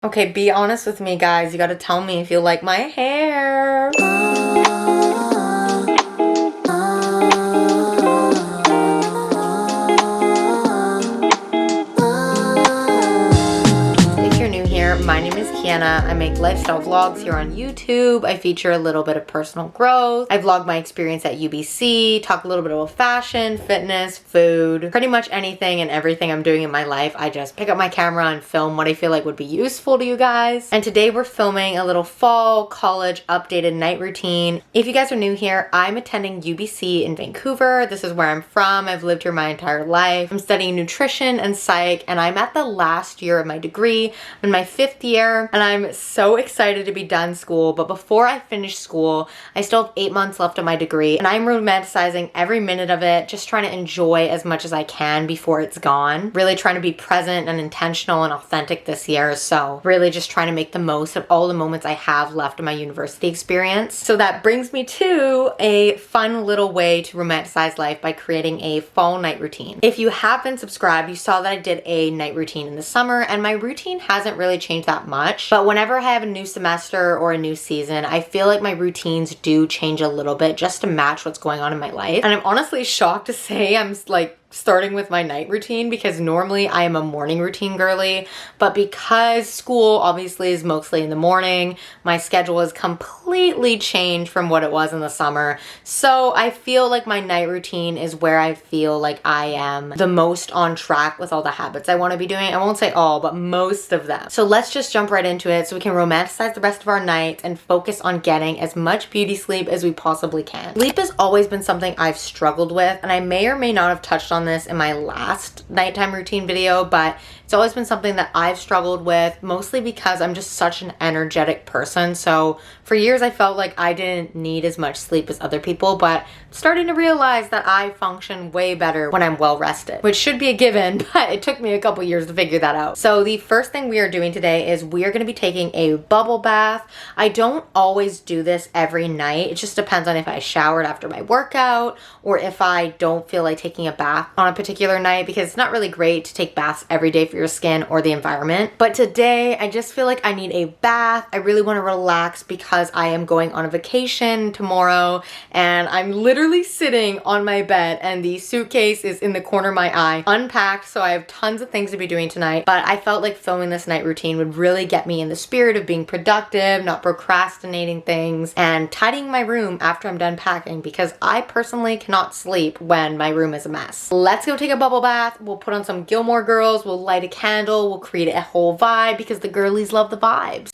Okay, be honest with me, guys. You gotta tell me if you like my hair. If you're new here, my name is Kiana. I make lifestyle vlogs here on YouTube. I feature a little bit of personal growth. I vlog my experience at UBC, talk a little bit about fashion, fitness, food, pretty much anything and everything I'm doing in my life. I just pick up my camera and film what I feel like would be useful to you guys. And today we're filming a little fall college updated night routine. If you guys are new here, I'm attending UBC in Vancouver. This is where I'm from. I've lived here my entire life. I'm studying nutrition and psych, and I'm at the last year of my degree. I'm in my 5th year, and I'm so excited to be done school. But before I finish school, I still have 8 months left of my degree, and I'm romanticizing every minute of it, just trying to enjoy as much as I can before it's gone. Really trying to be present and intentional and authentic this year. So really just trying to make the most of all the moments I have left of my university experience. So that brings me to a fun little way to romanticize life by creating a fall night routine. If you have been subscribed, you saw that I did a night routine in the summer, and my routine hasn't really changed that much. But whenever I have a new semester or a new season, I feel like my routines do change a little bit just to match what's going on in my life. And I'm honestly shocked to say I'm like starting with my night routine, because normally I am a morning routine girly, but because school obviously is mostly in the morning, my schedule has completely changed from what it was in the summer. So I feel like my night routine is where I feel like I am the most on track with all the habits I want to be doing. I won't say all, but most of them. So let's just jump right into it so we can romanticize the rest of our night and focus on getting as much beauty sleep as we possibly can. Sleep has always been something I've struggled with, and I may or may not have touched on this in my last nighttime routine video, but it's always been something that I've struggled with, mostly because I'm just such an energetic person. So for years I felt like I didn't need as much sleep as other people, but I'm starting to realize that I function way better when I'm well rested, which should be a given, but it took me a couple years to figure that out. So the first thing we are doing today is we are going to be taking a bubble bath. I don't always do this every night. It just depends on if I showered after my workout or if I don't feel like taking a bath on a particular night, because it's not really great to take baths every day for your skin or the environment. But today I just feel like I need a bath. I really want to relax because I am going on a vacation tomorrow, and I'm literally sitting on my bed and the suitcase is in the corner of my eye unpacked, so I have tons of things to be doing tonight. But I felt like filming this night routine would really get me in the spirit of being productive, not procrastinating things, and tidying my room after I'm done packing, because I personally cannot sleep when my room is a mess. Let's go take a bubble bath. We'll put on some Gilmore Girls, we'll light a candle, we'll create a whole vibe, because the girlies love the vibes.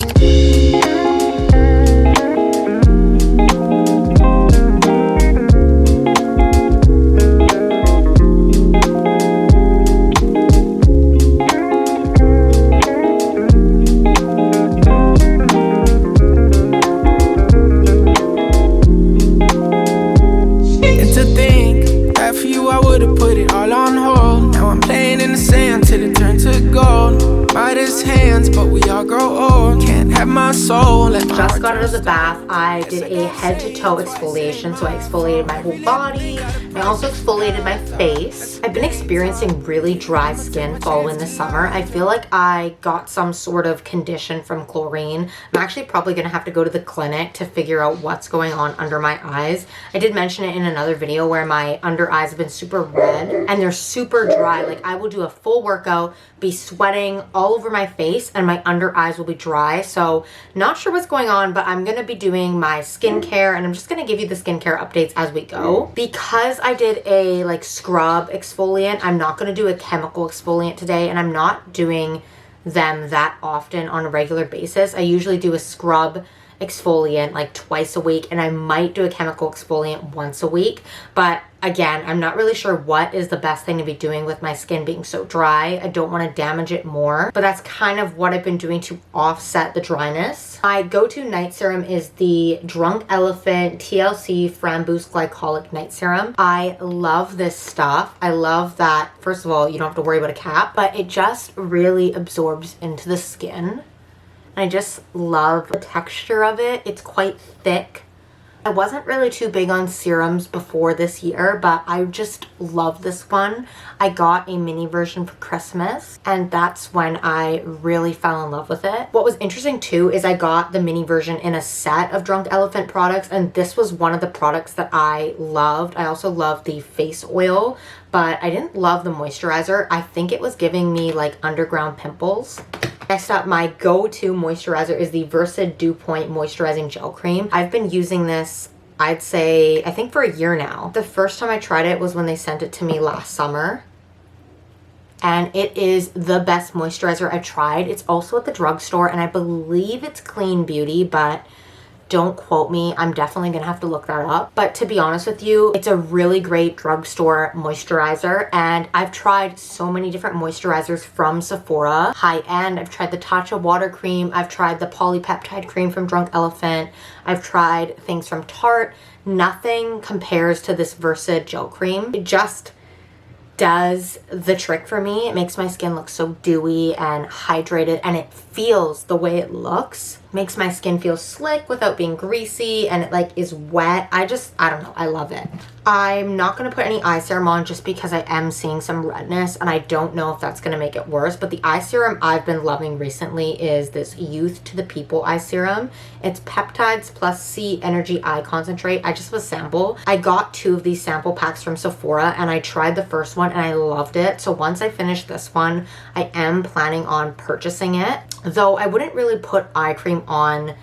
Just got out of the bath. I did a head to toe exfoliation, so I exfoliated my whole body. I also exfoliated my face. I've been experiencing really dry skin following the summer. I feel like I got some sort of condition from chlorine. I'm actually probably gonna have to go to the clinic to figure out what's going on under my eyes. I did mention it in another video where my under eyes have been super red and they're super dry. Like I will do a full workout, be sweating all over my face, and my under eyes will be dry. So not sure what's going on, but I'm gonna be doing my skincare, and I'm just gonna give you the skincare updates as we go. Because I did a like scrub exfoliant, I'm not gonna do a chemical exfoliant today, and I'm not doing them that often on a regular basis. I usually do a scrub exfoliant like twice a week, and I might do a chemical exfoliant once a week. But again, I'm not really sure what is the best thing to be doing with my skin being so dry. I don't want to damage it more, but that's kind of what I've been doing to offset the dryness. My go-to night serum is the Drunk Elephant TLC Framboos Glycolic Night Serum. I love this stuff. I love that, first of all, you don't have to worry about a cap, but it just really absorbs into the skin. I just love the texture of it. It's quite thick, I wasn't really too big on serums before this year, but I just love this one. I got a mini version for Christmas, and that's when I really fell in love with it. What was interesting too is I got the mini version in a set of Drunk Elephant products, and this was one of the products that I loved. I also loved the face oil, but I didn't love the moisturizer. I think it was giving me like underground pimples. Next up, my go-to moisturizer is the Versed Dew Point Moisturizing Gel Cream. I've been using this, I'd say, I think for a year now. The first time I tried it was when they sent it to me last summer. And it is the best moisturizer I've tried. It's also at the drugstore, and I believe it's Clean Beauty, but don't quote me. I'm definitely gonna have to look that up. But to be honest with you, it's a really great drugstore moisturizer, and I've tried so many different moisturizers from Sephora. High end, I've tried the Tatcha water cream, I've tried the polypeptide cream from Drunk Elephant, I've tried things from Tarte. Nothing compares to this Versed gel cream. It just does the trick for me. It makes my skin look so dewy and hydrated, and it feels the way it looks. Makes my skin feel slick without being greasy, and it like is wet. I don't know, I love it. I'm not gonna put any eye serum on just because I am seeing some redness, and I don't know if that's gonna make it worse, but the eye serum I've been loving recently is this Youth to the People eye serum. It's peptides plus C energy eye concentrate. I just have a sample. I got 2 of these sample packs from Sephora, and I tried the first one and I loved it. So once I finish this one, I am planning on purchasing it. Though I wouldn't really put eye cream on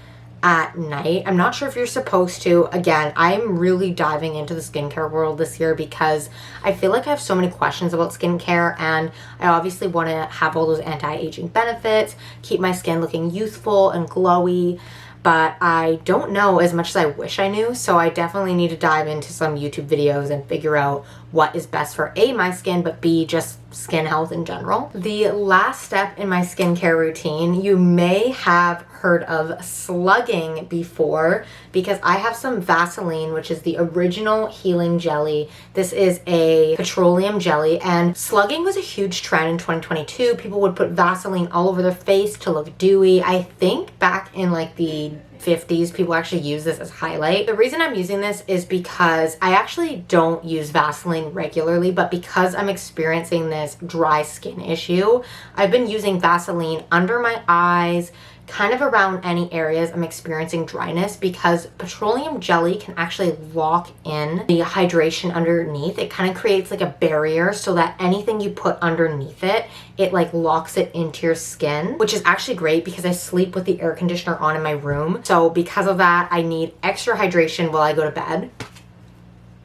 at night. I'm not sure if you're supposed to. Again, I'm really diving into the skincare world this year because I feel like I have so many questions about skincare, and I obviously want to have all those anti-aging benefits, keep my skin looking youthful and glowy, but I don't know as much as I wish I knew. So I definitely need to dive into some YouTube videos and figure out what is best for A, my skin, but B, just skin health in general. The last step in my skincare routine, you may have heard of slugging before, because I have some Vaseline, which is the original healing jelly. This is a petroleum jelly, and slugging was a huge trend in 2022. People would put Vaseline all over their face to look dewy. I think back in like the 50s, people actually use this as highlight. The reason I'm using this is because I actually don't use Vaseline regularly, but because I'm experiencing this dry skin issue, I've been using Vaseline under my eyes, kind of around any areas I'm experiencing dryness, because petroleum jelly can actually lock in the hydration underneath. It kind of creates like a barrier so that anything you put underneath it, it like locks it into your skin, which is actually great because I sleep with the air conditioner on in my room. So because of that, I need extra hydration while I go to bed.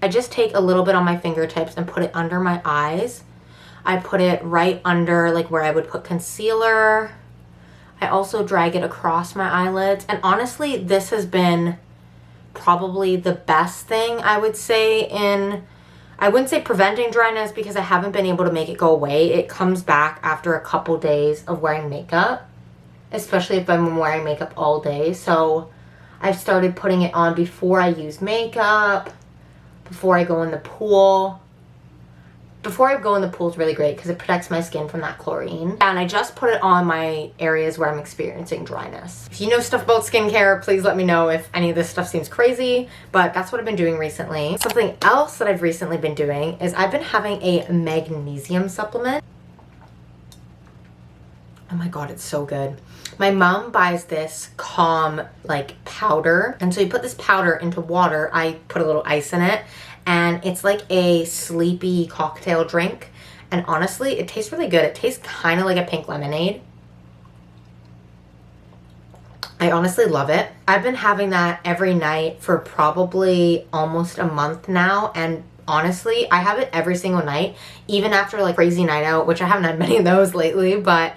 I just take a little bit on my fingertips and put it under my eyes. I put it right under like where I would put concealer. I also drag it across my eyelids, and honestly, this has been probably the best thing I would say in, I wouldn't say preventing dryness because I haven't been able to make it go away. It comes back after a couple days of wearing makeup, especially if I'm wearing makeup all day. So I've started putting it on before I use makeup, before I go in the pool. Before I go in the pool is really great because it protects my skin from that chlorine. And I just put it on my areas where I'm experiencing dryness. If you know stuff about skincare, please let me know if any of this stuff seems crazy, but that's what I've been doing recently. Something else that I've recently been doing is I've been having a magnesium supplement. Oh my god, it's so good. My mom buys this Calm like powder, and so you put this powder into water. I put a little ice in it, and it's like a sleepy cocktail drink, and honestly it tastes really good. It tastes kind of like a pink lemonade. I honestly love it. I've been having that every night for probably almost a month now, and honestly I have it every single night, even after like crazy night out, which I haven't had many of those lately, but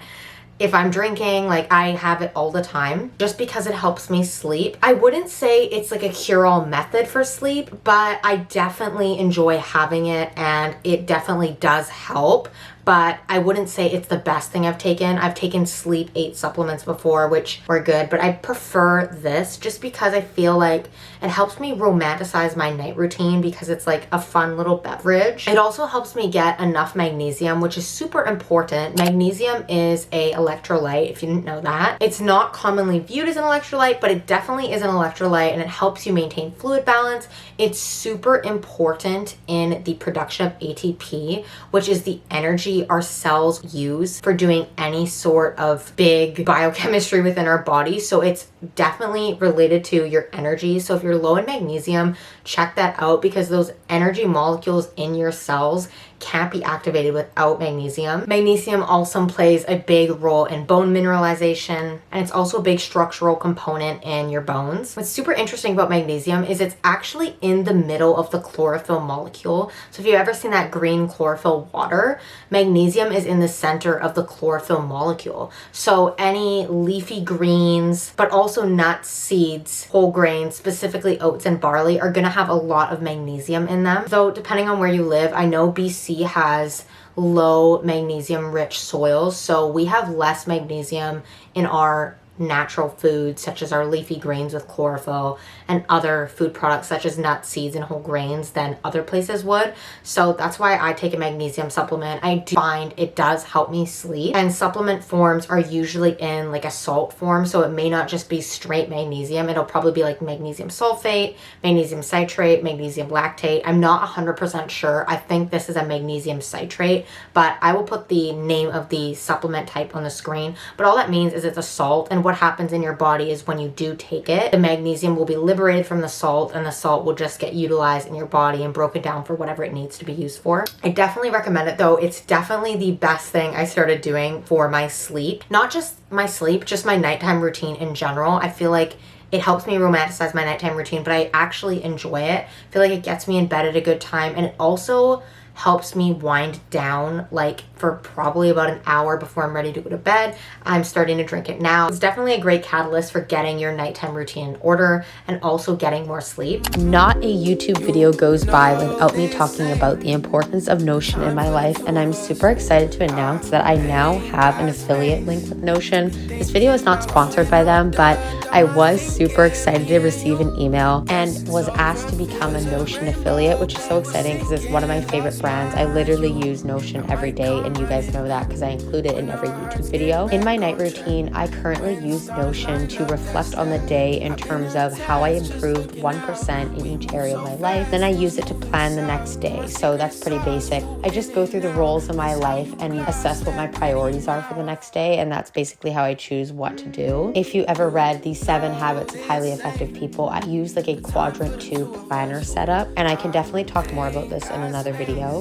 if I'm drinking, like I have it all the time just because it helps me sleep. I wouldn't say it's like a cure-all method for sleep, but I definitely enjoy having it, and it definitely does help. but I wouldn't say it's the best thing I've taken. I've taken sleep aid supplements before, which were good, but I prefer this just because I feel like it helps me romanticize my night routine because it's like a fun little beverage. It also helps me get enough magnesium, which is super important. Magnesium is a electrolyte, if you didn't know that. It's not commonly viewed as an electrolyte, but it definitely is an electrolyte, and it helps you maintain fluid balance. It's super important in the production of ATP, which is the energy our cells use for doing any sort of big biochemistry within our body. So it's definitely related to your energy. So if you're low in magnesium, check that out, because those energy molecules in your cells can't be activated without magnesium. Magnesium also plays a big role in bone mineralization, and it's also a big structural component in your bones. What's super interesting about magnesium is it's actually in the middle of the chlorophyll molecule. So if you've ever seen that green chlorophyll water, magnesium is in the center of the chlorophyll molecule. So any leafy greens, but also nuts, seeds, whole grains, specifically oats and barley, are going to have a lot of magnesium in them. Though depending on where you live, I know BC has low magnesium rich soils, so we have less magnesium in our natural foods, such as our leafy greens with chlorophyll and other food products such as nuts, seeds, and whole grains, than other places would. So that's why I take a magnesium supplement. I do find it does help me sleep, and supplement forms are usually in like a salt form, so it may not just be straight magnesium. It'll probably be like magnesium sulfate, magnesium citrate, magnesium lactate. I'm not 100% sure. I think this is a magnesium citrate, but I will put the name of the supplement type on the screen. But all that means is it's a salt, and what happens in your body is when you do take it, the magnesium will be liberated from the salt, and the salt will just get utilized in your body and broken down for whatever it needs to be used for. I definitely recommend it though. It's definitely the best thing I started doing for my sleep. Not just my sleep, just my nighttime routine in general. I feel like it helps me romanticize my nighttime routine, but I actually enjoy it. I feel like it gets me in bed at a good time, and it also helps me wind down like for probably about an hour before I'm ready to go to bed. I'm starting to drink it now. It's definitely a great catalyst for getting your nighttime routine in order and also getting more sleep. Not a YouTube video goes by without me talking about the importance of Notion in my life, and I'm super excited to announce that I now have an affiliate link with Notion. This video is not sponsored by them, but I was super excited to receive an email and was asked to become a Notion affiliate, which is so exciting because it's one of my favorite brands. I literally use Notion every day, and you guys know that because I include it in every YouTube video. In my night routine, I currently use Notion to reflect on the day in terms of how I improved 1% in each area of my life. Then I use it to plan the next day. So that's pretty basic. I just go through the roles of my life and assess what my priorities are for the next day, and that's basically how I choose what to do. If you ever read the 7 Habits of Highly Effective People, I use like a quadrant 2 planner setup, and I can definitely talk more about this in another video.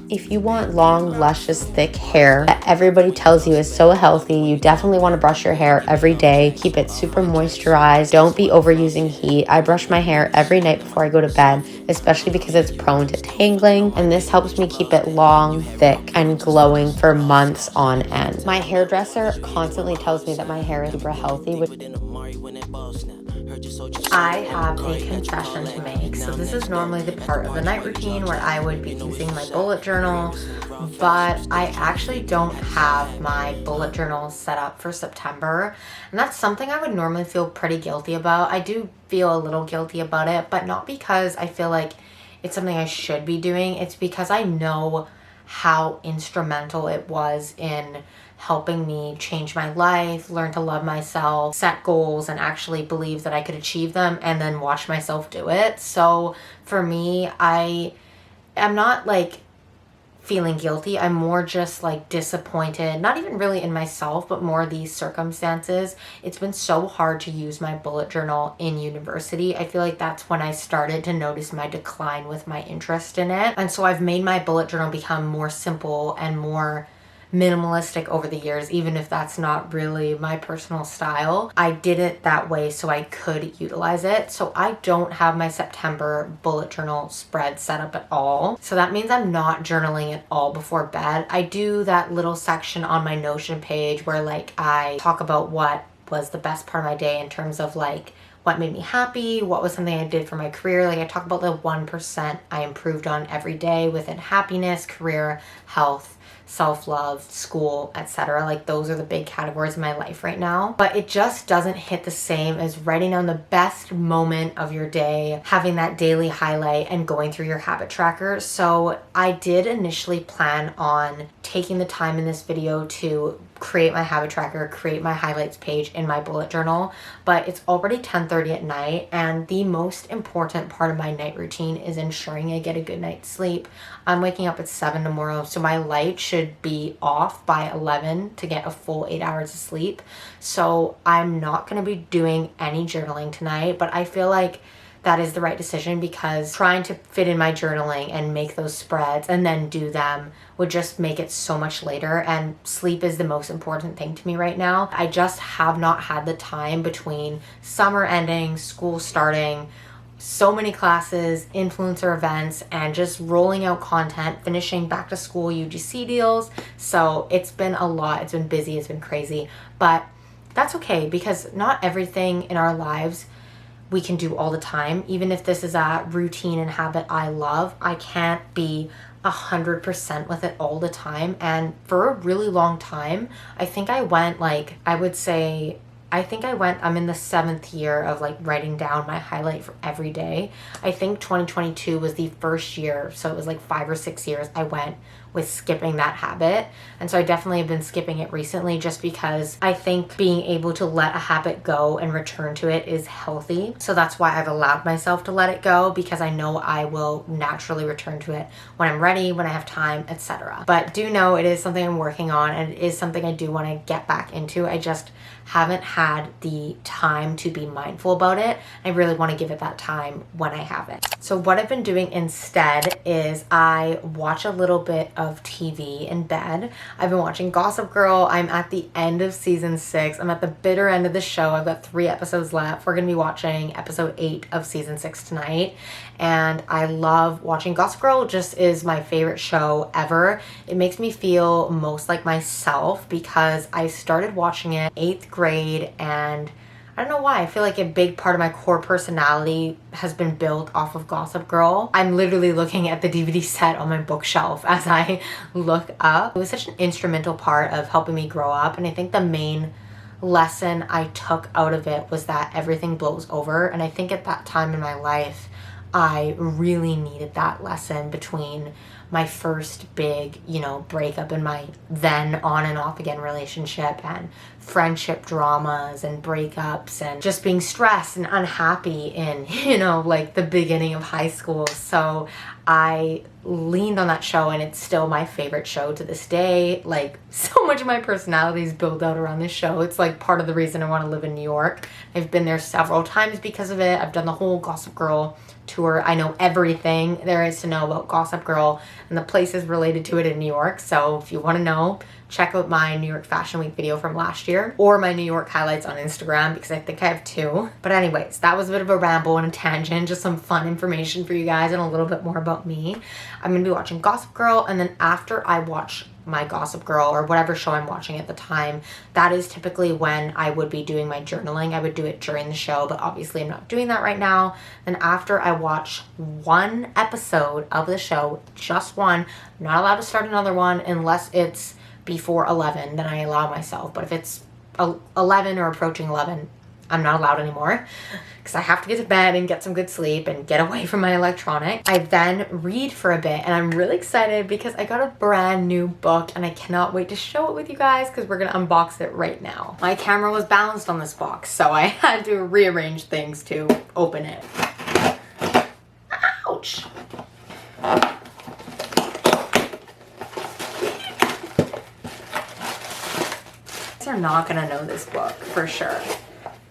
If you want long, luscious, thick hair that everybody tells you is so healthy, you definitely want to brush your hair every day. Keep it super moisturized. Don't be overusing heat. I brush my hair every night before I go to bed, especially because it's prone to tangling, and this helps me keep it long, thick, and glowing for months on end. My hairdresser constantly tells me that my hair is super healthy, which I have a confession to make. So this is normally the part of the night routine where I would be using my bullet journal, but I actually don't have my bullet journal set up for September, and that's something I would normally feel pretty guilty about. I do feel a little guilty about it, but not because I feel like it's something I should be doing. It's because I know how instrumental it was in helping me change my life, learn to love myself, set goals, and actually believe that I could achieve them, and then watch myself do it. So for me, I'm not like feeling guilty. I'm more just like disappointed, not even really in myself, but more these circumstances. It's been so hard to use my bullet journal in university. I feel like that's when I started to notice my decline with my interest in it. And so I've made my bullet journal become more simple and more minimalistic over the years, even if that's not really my personal style. I did it that way so I could utilize it. So I don't have my September bullet journal spread set up at all. So that means I'm not journaling at all before bed. I do that little section on my Notion page where like I talk about what was the best part of my day in terms of like what made me happy, what was something I did for my career. Like I talk about the 1% I improved on every day within happiness, career, health, self-love, school, etc. Like those are the big categories in my life right now. But it just doesn't hit the same as writing down the best moment of your day, having that daily highlight and going through your habit tracker. So I did initially plan on taking the time in this video to create my habit tracker, create my highlights page in my bullet journal, but it's already 10:30 at night, and the most important part of my night routine is ensuring I get a good night's sleep. I'm waking up at 7 tomorrow, so my light should be off by 11 to get a full 8 hours of sleep. So I'm not going to be doing any journaling tonight, but I feel like that is the right decision, because trying to fit in my journaling and make those spreads and then do them would just make it so much later, and sleep is the most important thing to me right now. I just have not had the time between summer ending, school starting, so many classes, influencer events, and just rolling out content, finishing back to school UGC deals. So it's been a lot. It's been busy. It's been crazy, but that's okay, because not everything in our lives we can do all the time. Even if this is a routine and habit I love, I can't be 100% with it all the time. And for a really long time, I think I went I'm in the 7th year of like writing down my highlight for every day. I think 2022 was the first year, so it was like 5 or 6 years I went with skipping that habit. And so I definitely have been skipping it recently, just because I think being able to let a habit go and return to it is healthy. So that's why I've allowed myself to let it go, because I know I will naturally return to it when I'm ready, when I have time, etc. But do know it is something I'm working on, and it is something I do want to get back into. I just haven't had the time to be mindful about it. I really want to give it that time when I have it. So what I've been doing instead is I watch a little bit of TV in bed. I've been watching Gossip Girl. I'm at the end of season 6. I'm at the bitter end of the show. I've got 3 episodes left. We're going to be watching episode 8 of season 6 tonight. And I love watching Gossip Girl. It just is my favorite show ever. It makes me feel most like myself, because I started watching it 8th grade, and I don't know why. I feel like a big part of my core personality has been built off of Gossip Girl. I'm literally looking at the DVD set on my bookshelf as I look up. It was such an instrumental part of helping me grow up, and I think the main lesson I took out of it was that everything blows over. And I think at that time in my life, I really needed that lesson between my first big, breakup in my then on and off again relationship, and friendship dramas and breakups, and just being stressed and unhappy in, like the beginning of high school. So I leaned on that show, and it's still my favorite show to this day. Like, so much of my personality is built out around this show. It's like part of the reason I want to live in New York. I've been there several times because of it. I've done the whole Gossip Girl tour. I know everything there is to know about Gossip Girl and the places related to it in New York. So if you want to know, check out my New York Fashion Week video from last year, or my New York highlights on Instagram, because I think I have 2. But anyways, that was a bit of a ramble and a tangent, just some fun information for you guys and a little bit more about me. I'm going to be watching Gossip Girl, and then after I watch my Gossip Girl or whatever show I'm watching at the time, that is typically when I would be doing my journaling. I would do it during the show, but obviously I'm not doing that right now. Then after I watch 1 episode of the show, just one, I'm not allowed to start another one unless it's before 11, then I allow myself. But if it's 11 or approaching 11, I'm not allowed anymore, because I have to get to bed and get some good sleep and get away from my electronics. I then read for a bit, and I'm really excited because I got a brand new book, and I cannot wait to show it with you guys, because we're gonna unbox it right now. My camera was balanced on this box, so I had to rearrange things to open it. Ouch! Are not gonna know this book for sure.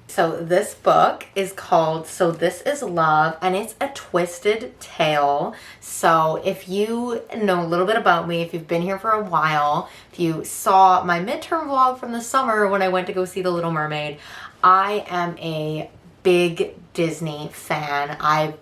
So this book is called So This Is Love, and it's a twisted tale. So if you know a little bit about me, if you've been here for a while, if you saw my midterm vlog from the summer when I went to go see The Little Mermaid, I am a big Disney fan.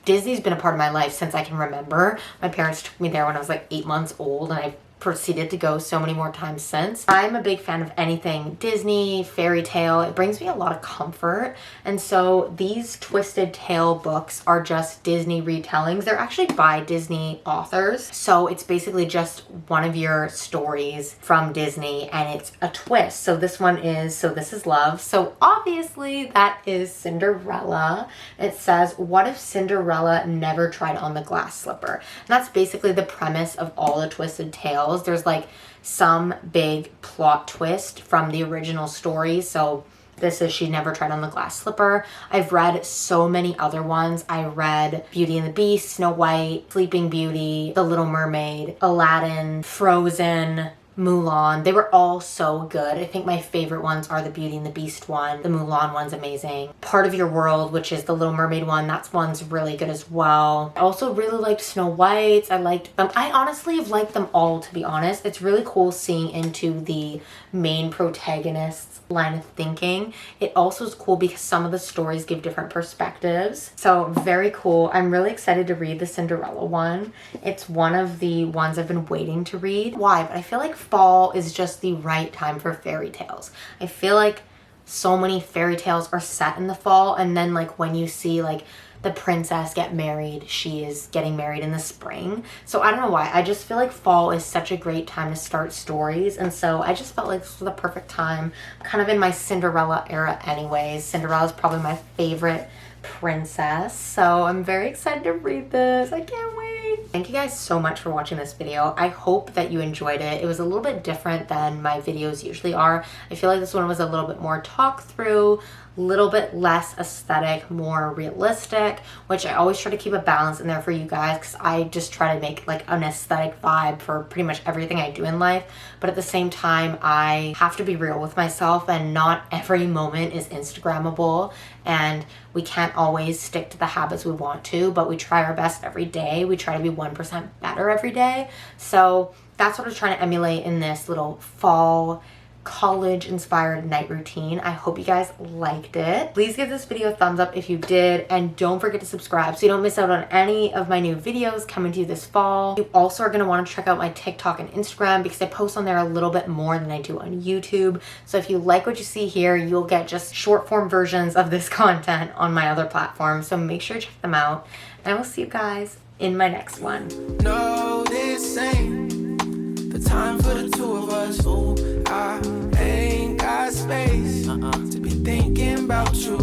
Disney's been a part of my life since I can remember. My parents took me there when I was like 8 months old, and I've proceeded to go so many more times since. I'm a big fan of anything Disney, fairy tale. It brings me a lot of comfort. And so these Twisted Tale books are just Disney retellings. They're actually by Disney authors. So it's basically just one of your stories from Disney and it's a twist. So this one is So This Is Love. So obviously that is Cinderella. It says, what if Cinderella never tried on the glass slipper? And that's basically the premise of all the Twisted Tales. There's like some big plot twist from the original story. So this is She Never Tried on the Glass Slipper. I've read so many other ones. I read Beauty and the Beast, Snow White, Sleeping Beauty, The Little Mermaid, Aladdin, Frozen, Mulan. They were all so good. I think my favorite ones are the Beauty and the Beast one. The Mulan one's amazing. Part of Your World, which is the Little Mermaid one, that one's really good as well. I also really liked Snow White's. I liked them. I honestly have liked them all, to be honest. It's really cool seeing into the main protagonist's line of thinking. It also is cool because some of the stories give different perspectives. So very cool. I'm really excited to read the Cinderella one. It's one of the ones I've been waiting to read. Why? But I feel like fall is just the right time for fairy tales. I feel like so many fairy tales are set in the fall, and then like when you see like the princess get married, she is getting married in the spring. So I don't know why. I just feel like fall is such a great time to start stories. And so I just felt like this was the perfect time. I'm kind of in my Cinderella era anyways. Cinderella is probably my favorite princess. So I'm very excited to read this. I can't wait. Thank you guys so much for watching this video. I hope that you enjoyed it. It was a little bit different than my videos usually are. I feel like this one was a little bit more talk through, a little bit less aesthetic, more realistic, which I always try to keep a balance in there for you guys because I just try to make like an aesthetic vibe for pretty much everything I do in life. But at the same time, I have to be real with myself, and not every moment is Instagrammable, and we can't always stick to the habits we want to, but we try our best every day. We try to be 1% better every day. So that's what I'm trying to emulate in this little fall college inspired night routine. I hope you guys liked it. Please give this video a thumbs up if you did, and don't forget to subscribe so you don't miss out on any of my new videos coming to you this fall. You also are going to want to check out my TikTok and Instagram because I post on there a little bit more than I do on YouTube. So if you like what you see here, you'll get just short form versions of this content on my other platforms. So make sure to check them out, and I will see you guys in my next one. No, this ain't the time for the two of us. Ooh, I ain't got space to be thinking about you.